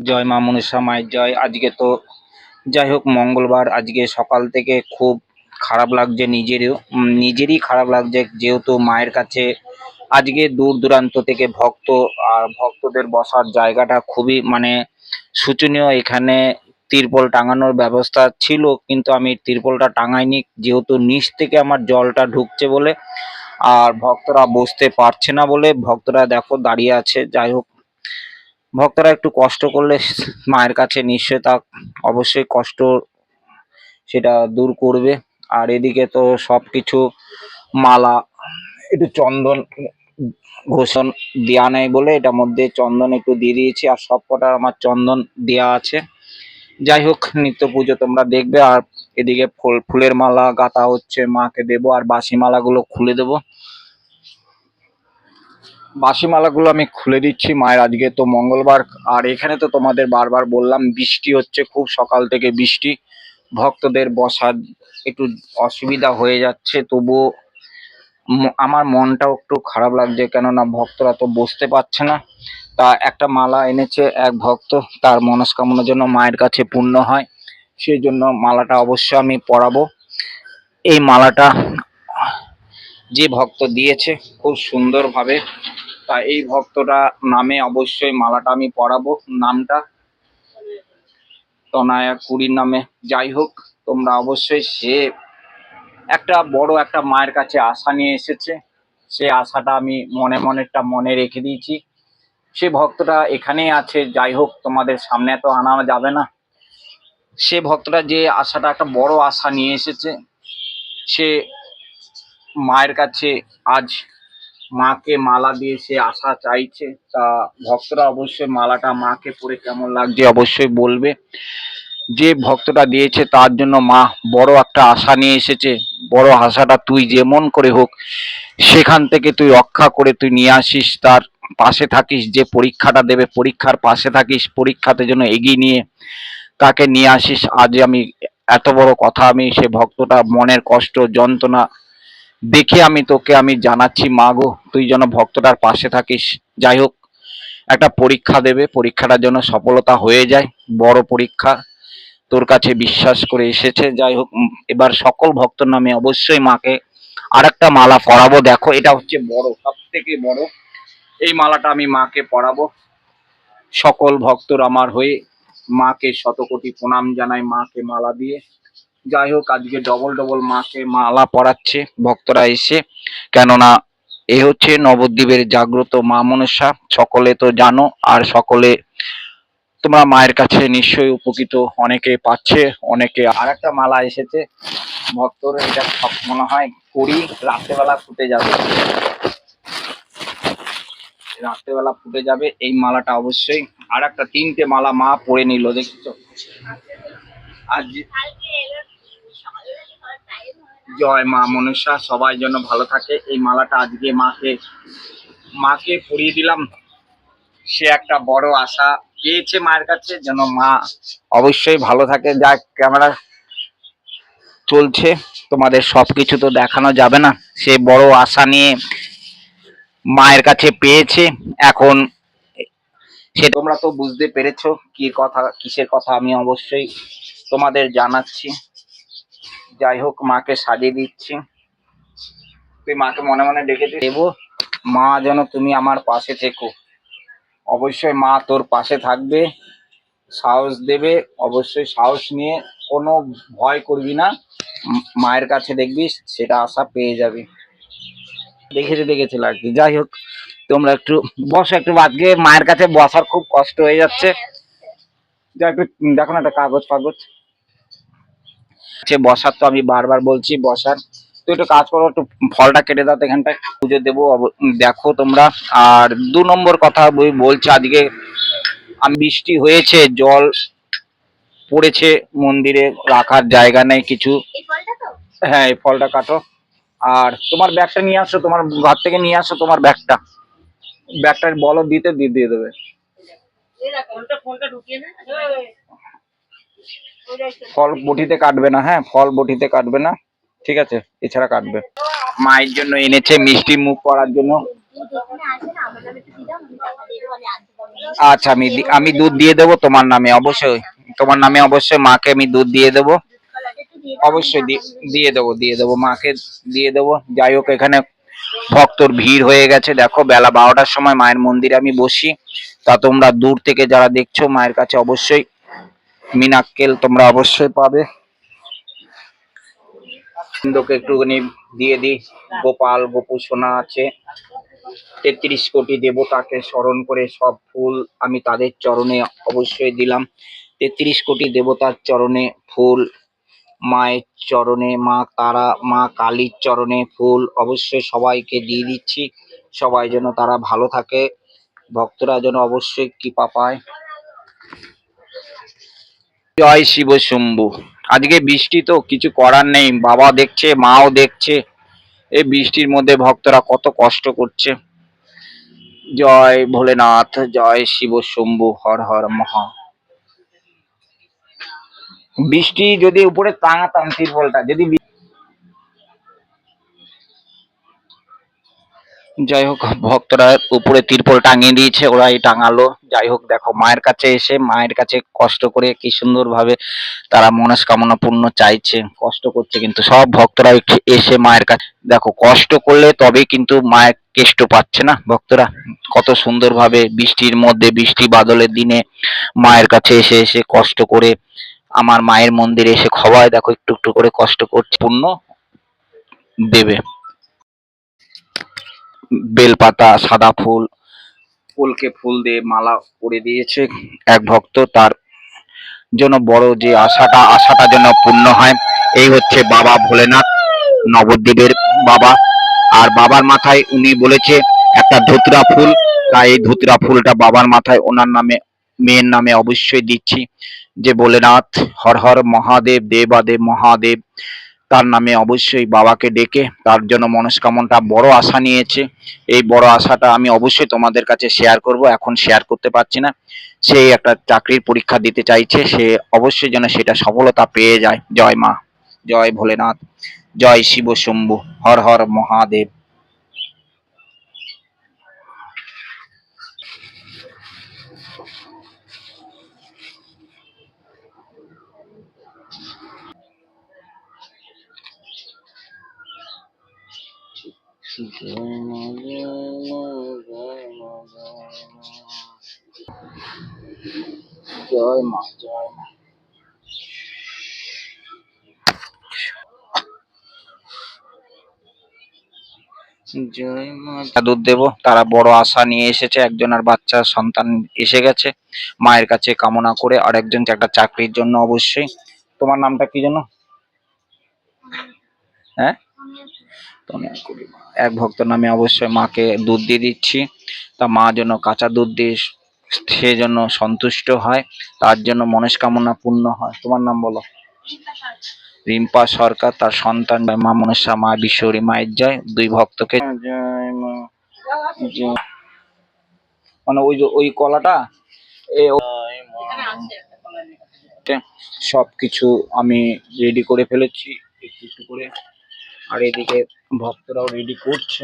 জয় মা মনসা মায়ের জয়। আজকে তো যাই হোক মঙ্গলবার, আজকে সকাল থেকে খুব খারাপ লাগছে, নিজেরই খারাপ লাগছে, যেহেতু মায়ের কাছে আজকে দূর দূরান্ত থেকে ভক্ত, আর ভক্তদের বসার জায়গাটা খুবই শোচনীয়। এখানে তিরপল টাঙানোর ব্যবস্থা ছিল, কিন্তু আমি তিরপলটা টাঙাইনি, যেহেতু নিচ থেকে আমার জলটা ঢুকছে বলে, আর ভক্তরা বসতে পারছে না বলে ভক্তরা দেখো দাঁড়িয়ে আছে। যাই হোক, ভক্তরা একটু কষ্ট করলে মায়ের কাছে নিশ্চয় তা অবশ্যই কষ্ট সেটা দূর করবে। আর এদিকে তো সবকিছু মালা, একটু চন্দন ঘোষণ দেওয়া নেই বলে এটার মধ্যে চন্দন একটু দিয়ে দিয়েছি, আর সব কটা আমার চন্দন দেওয়া আছে। যাই হোক, নিত্য পুজো তোমরা দেখবে। আর এদিকে ফুলের মালা গাঁথা হচ্ছে, মাকে দেবো, আর বাসি মালাগুলো খুলে দেবো। বাসি মালাগুলো আমি খুলে দিচ্ছি মায়ের। আজকে তো মঙ্গলবার, আর এখানে তো তোমাদের বারবার বললাম বৃষ্টি হচ্ছে, খুব সকাল থেকে বৃষ্টি, ভক্তদের বসার একটু অসুবিধা হয়ে যাচ্ছে। তবুও আমার মনটাও একটু খারাপ লাগছে, কেননা ভক্তরা তো বসতে পারছে না। তা একটা মালা এনেছে এক ভক্ত, তার মনস্কামনার জন্য মায়ের কাছে পূর্ণ হয়, সেই জন্য মালাটা অবশ্যই আমি পরাবো। এই মালাটা যে ভক্ত দিয়েছে খুব সুন্দরভাবে, তা এই ভক্তটা নামে অবশ্যই মালাটা আমি পরাবো। নামটা তনয়া কুড়ির নামে। যাই হোক, তোমরা অবশ্যই, সে একটা বড় একটা মায়ের কাছে আশা নিয়ে এসেছে, সে আশাটা আমি মনে রেখে দিয়েছি। সে ভক্তটা এখানেই আছে। যাই হোক, তোমাদের সামনে তো আনা যাবে না। সে ভক্তটা যে আশাটা, একটা বড় আশা নিয়ে এসেছে, সে মায়ের কাছে আজ মাকে মালা দিয়ে সে আশা চাইছে। তা ভক্তরা অবশ্যই মালাটা মাকে পরে কেমন লাগছে অবশ্যই বলবে। যে ভক্তটা দিয়েছে তার জন্য মা বড় একটা আশা নিয়ে এসেছে। বড় আশাটা তুই যেমন করে হোক সেখান থেকে তুই রক্ষা করে তুই নিয়ে আসিস, তার পাশে থাকিস, যে পরীক্ষাটা দেবে পরীক্ষার পাশে থাকিস, পরীক্ষাতে যেন এগিয়ে নিয়ে তাকে নিয়ে আসিস। আজ আমি এত বড় কথা, আমি সে ভক্তটা মনের কষ্ট যন্ত্রণা দেখে আমি তোকে আমি জানাচ্ছি, মা গো, তুই যেন ভক্তটার পাশে থাকিস। যাই হোক, একটা পরীক্ষা দেবে, পরীক্ষাটা যেন সফলতা হয়ে যায়, বড় পরীক্ষা তোর কাছে বিশ্বাস করে এসেছে। যাই হোক, এবার সকল ভক্তর নামে অবশ্যই মাকে আর একটা মালা পরাবো। দেখো, এটা হচ্ছে বড়, সব থেকে বড়। এই মালাটা আমি মাকে পরাবো। সকল ভক্তর আমার হয়ে মাকে শতকোটি প্রণাম জানাই, মাকে মালা দিয়ে। যাই হোক, আজকে ডবল ডবল মাকে মালা পরাচ্ছে ভক্তরা এসে, কেননা এ হচ্ছে নবদ্বীপের জাগ্রত মা মনসা, সকলে তো জানো। আর সকলে তোমরা মায়ের কাছে নিশ্চয়ই উপকৃত অনেকে পাচ্ছে, অনেকে। আর একটা মালা এসেছে ভক্তর, এটা সব মনে হয় করি রাত্রেবেলা ফুটে যাবে, রাত্রেবেলা ফুটে যাবে এই মালাটা অবশ্যই। আর একটা তিনটে মালা মা পরে নিল, দেখছো। আজ জয় মা মনসা, সবাই যেন ভালো থাকে। এই মালাটা আজকে মাকে পরিয়ে দিলাম। সে একটা বড় আশা পেয়েছে মায়ের কাছে, যেন মা অবশ্যই ভালো থাকে। যা ক্যামেরা চলছে, তোমাদের সবকিছু তো দেখানো যাবে না। সে বড় আশা নিয়ে মায়ের কাছে পেয়েছে, এখন সে তোমরা তো বুঝতে পেরেছো কি কথা, কিসের কথা আমি অবশ্যই তোমাদের জানাচ্ছি। যাই হোক, মাকে সাজিয়ে দিচ্ছি। তুই মাকে মনে মনে ডেকে দেবো, মা যেন তুমি আমার পাশে থেকো। অবশ্যই মা তোর পাশে থাকবে, সাহস দেবে। অবশ্যই সাহস নিয়ে কোনো ভয় করবি না, মায়ের কাছে দেখবি সেটা আশা পেয়ে যাবি। দেখেছে লাগছে। যাই হোক, তোমরা একটু বসো, একটু আজকে মায়ের কাছে বসার খুব কষ্ট হয়ে যাচ্ছে। যা একটু দেখো না, একটা কাগজ ফাগজ বসার, তো আমি বারবার বলছি বসার। তো একটু কাজ করো, একটু ফলটা কেটে দাও, এখানটায় পুজো দেবো। দেখো তোমরা। আর 2 নম্বর কথা বলছি, আজকে আমি বৃষ্টি হয়েছে, জল পড়েছে, মন্দিরে রাখার জায়গা নেই কিছু। হ্যাঁ, এই ফলটা কাটো। আর তোমার ব্যাগটা নিয়ে আসো, তোমার ঘর থেকে নিয়ে আসো তোমার ব্যাগটা। ব্যাগটা বলো দিতে, দিয়ে দেবে। ফল বটিতে কাটবে না, হ্যাঁ, ফল বটিতে কাটবে না, ঠিক আছে, এছাড়া কাটবে। মায়ের জন্য এনেছে মিষ্টি মুখ করার জন্য। আচ্ছা, আমি দুধ দিয়ে দেবো তোমার নামে, অবশ্যই তোমার নামে অবশ্যই মাকে আমি দুধ দিয়ে দেবো। অবশ্যই দিয়ে দেবো মাকে দিয়ে দেবো। যাই হোক, এখানে ভক্তর ভিড় হয়ে গেছে, দেখো বেলা 12টার সময় মায়ের মন্দিরে আমি বসি। তা তোমরা দূর থেকে যারা দেখছো মায়ের কাছে অবশ্যই মিনাক্কেল তোমরা অবশ্যই পাবে। ইন্দুকে একটুখানি দিয়ে দিই। গোপাল গোপু সোনা আছে, 33 কোটি দেবতাকে স্মরণ করে সব ফুল আমি তাদের চরণে অবশ্যই দিলাম। 33 কোটি দেবতার চরণে ফুল, মায়ের চরণে, মা তারা, মা কালীর চরণে ফুল অবশ্যই সবাইকে দিয়ে দিচ্ছি। সবাই যেন তারা ভালো থাকে, ভক্তরা যেন অবশ্যই কৃপা পায়। জয় শিব শম্ভু। আজকে বৃষ্টি তো কিছু করার নেই, বাবা দেখছে মাও দেখছে, এই বৃষ্টির মধ্যে ভক্তরা কত কষ্ট করছে। জয় ভোলেনাথ, জয় শিব শম্ভু, হর হর মহা। বৃষ্টি যদি উপরে টাঙাতাম তিরপলটা, যদি যাই হোক, ভক্তরা উপরে তিরপল টাঙিয়ে দিয়েছে, ওরাই টাঙালো। যাই হোক, দেখো মায়ের কাছে এসে মায়ের কাছে কষ্ট করে কি সুন্দর ভাবে তারা মনস্কামনা পূর্ণ চাইছে, কষ্ট করছে কিন্তু সব ভক্তরা এসে মায়ের কাছে, দেখো কষ্ট করলে তবেই কিন্তু মায়ের কেষ্ট পাচ্ছে না ভক্তরা। কত সুন্দর ভাবে বৃষ্টির মধ্যে, বৃষ্টি বাদলের দিনে মায়ের কাছে এসে এসে কষ্ট করে আমার মায়ের মন্দিরে এসে সবাই দেখো একটু একটু করে কষ্ট করছে, পূর্ণ দেবে। বেলপাতা, সাদা ফুল, ফুলকে ফুল দিয়ে মালা করে দিয়েছে এক ভক্ত, তার জন্য বড় যে আশাটা যেন পূর্ণ হয়। এই হচ্ছে বাবা ভোলেনাথ, নবদ্বীপের বাবা। আর বাবার মাথায় উনি বলেছে একটা ধুতরা ফুল, তাই এই ধুতরা ফুলটা বাবার মাথায় ওনার নামে, মেয়ের নামে অবশ্যই দিচ্ছি। যে ভোলেনাথ, হর হর মহাদেব, দেবাদেব মহাদেব, তার নামে অবশ্যই বাবাকে ডেকে তার জন্য মনস্কামনাটা বড় আশা নিয়েছে। এই বড় আশাটা আমি অবশ্যই তোমাদের কাছে শেয়ার করব, এখন শেয়ার করতে পারছি না। সে একটা চাকরির পরীক্ষা দিতে চাইছে, সে অবশ্যই যেন সেটা সফলতা পেয়ে যায়। জয় মা, জয় ভোলেনাথ, জয় শিব শম্ভু, হর হর মহাদেব। জয় মা, জয় মা। জয় মা। দুধ দেবো, তারা বড় আশা নিয়ে এসেছে, একজন আর বাচ্চা সন্তান এসে গেছে মায়ের কাছে কামনা করে, আর একজন একটা চাকরির জন্য অবশ্যই। তোমার নামটা কি যেন? হ্যাঁ, তুমি এক ভক্ত নামে অবশ্যই মাকে দুধ দিয়ে দিচ্ছি। তা মা যেন কাঁচা দুধ দিয়ে সে যেন সন্তুষ্ট হয়, তার জন্য মনস্কামনা পূর্ণ হয়। তোমার নাম বলো? রিম্পা সরকার, তার সন্তান মা মনসা, মা বিশ্বরী মায়ের জয়। দুই ভক্তকে জয় মা। মানে ওই যে ওই কলাটা সবকিছু আমি রেডি করে ফেলেছি একটু একটু করে, আর এদিকে ভক্তরাও রেডি করছে।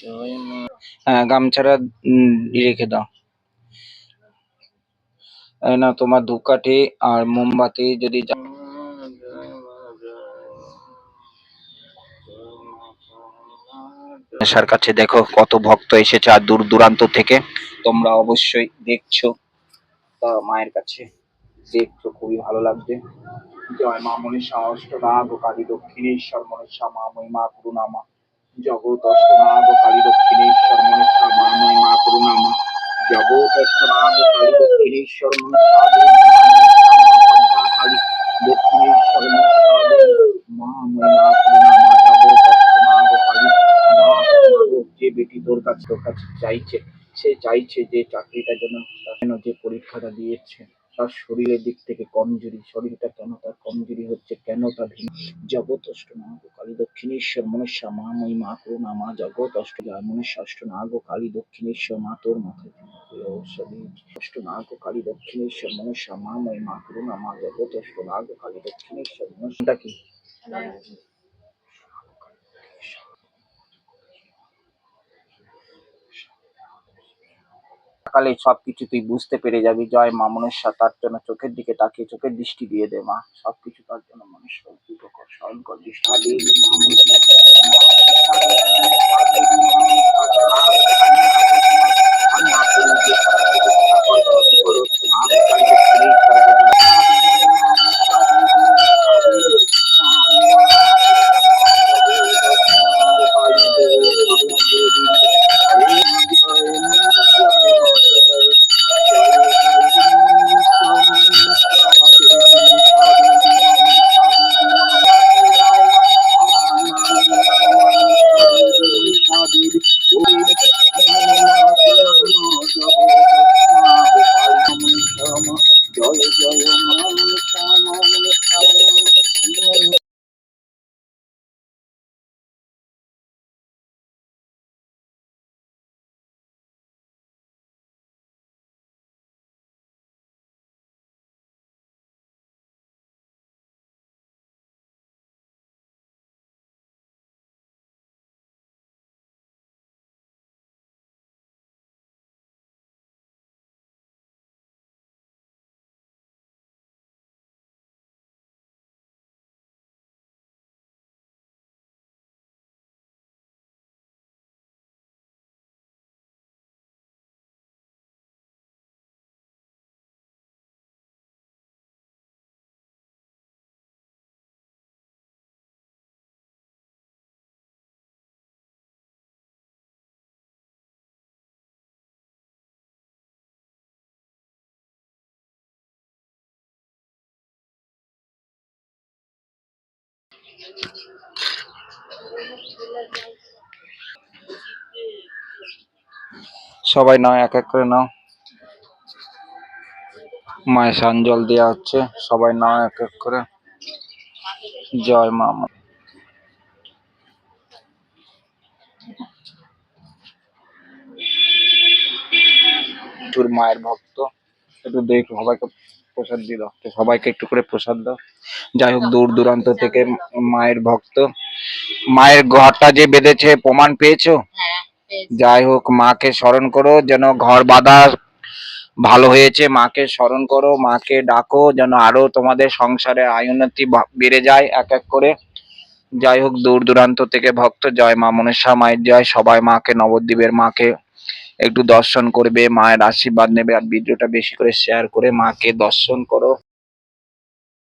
জয় মা। হ্যাঁ, গামছাটা রেখে দাও। না, তোমার ধূপকাঠি আর মোমবাতি যদি আশার কাছে দেখো কত ভক্ত এসেছে আর দূর দূরান্ত থেকে, তোমরা অবশ্যই দেখছো। তা মায়ের কাছে দেখছো, খুবই ভালো লাগছে। জয় মা মনীষা অষ্টনাগ কালী দক্ষিণেশ্বর মনীষা মা মহিমা করুণামা জগৎ অষ্টনাগ কালী দক্ষিণেশ্বর মনীষা মা মহিমা করুণামা জগৎ অষ্টনাগ কালী দক্ষিণেশ্বর মনীষা কালী দক্ষিণেশ্বর মা মহিমা করুণামা জগৎ অষ্টনাগ কালী মা। যে বেটি তোর কাছে চাইছে, সে চাইছে যে চাকরিটা যেন, যে পরীক্ষাটা দিয়েছে তার শরীরের দিক থেকে কমজোরি, শরীরটা কেন তার কমজোরি হচ্ছে, কেন তার জগৎ অষ্টনাগ কালী দক্ষিণেশ্বর মনসা মা মহিমা করুণা মা জগৎ অষ্ট মনসা অষ্টনাগ কালী দক্ষিণেশ্বর মা তোর মাথায় অষ্টনাগ কালী দক্ষিণেশ্বর মনসা মাময় মা করুণা মা জগৎ অষ্টনাগ কালী দক্ষিণেশ্বর মনসাটা কি সকালে সবকিছু তুই বুঝতে পেরে যাবি। জয় মা মনসা, তার জন্য চোখের দিকে তাকিয়ে চোখের দৃষ্টি দিয়ে দে মা, সবকিছু তার জন্য মনসা দুটো কর স্মরণ কর দৃষ্টি দিয়ে দে মা মনসা। জয় জয় মা মনসা মা মনসা। সবাই নাও, এক এক করে নাও। মায়ের সাঞ্জল দেওয়া হচ্ছে, সবাই নাও এক এক করে। জয় মা। মায়ের ভক্ত, একটু দেখ সবাইকে প্রসাদ দিয়ে দাও, সবাইকে একটু করে প্রসাদ দাও। যাই হোক, দূর দূরান্ত থেকে মায়ের ভক্ত, মায়ের ঘরটা যে বেঁধেছে প্রমাণ পেয়েছো? যাই হোক, মাকে স্মরণ করো, যেন ঘর বাঁধা ভালো হয়েছে। মাকে স্মরণ করো, মাকে ডাকো, যেন আরো তোমাদের সংসারে আয়োন্নতি বেড়ে যায় এক এক করে। যাই হোক, দূর দূরান্ত থেকে ভক্ত, জয় মা মনসা মায়ের জয়। সবাই মাকে, নবদ্বীপের মাকে একটু দর্শন করবে, মায়ের আশীর্বাদ নেবে। আর ভিডিওটা বেশি করে শেয়ার করে মাকে দর্শন করো।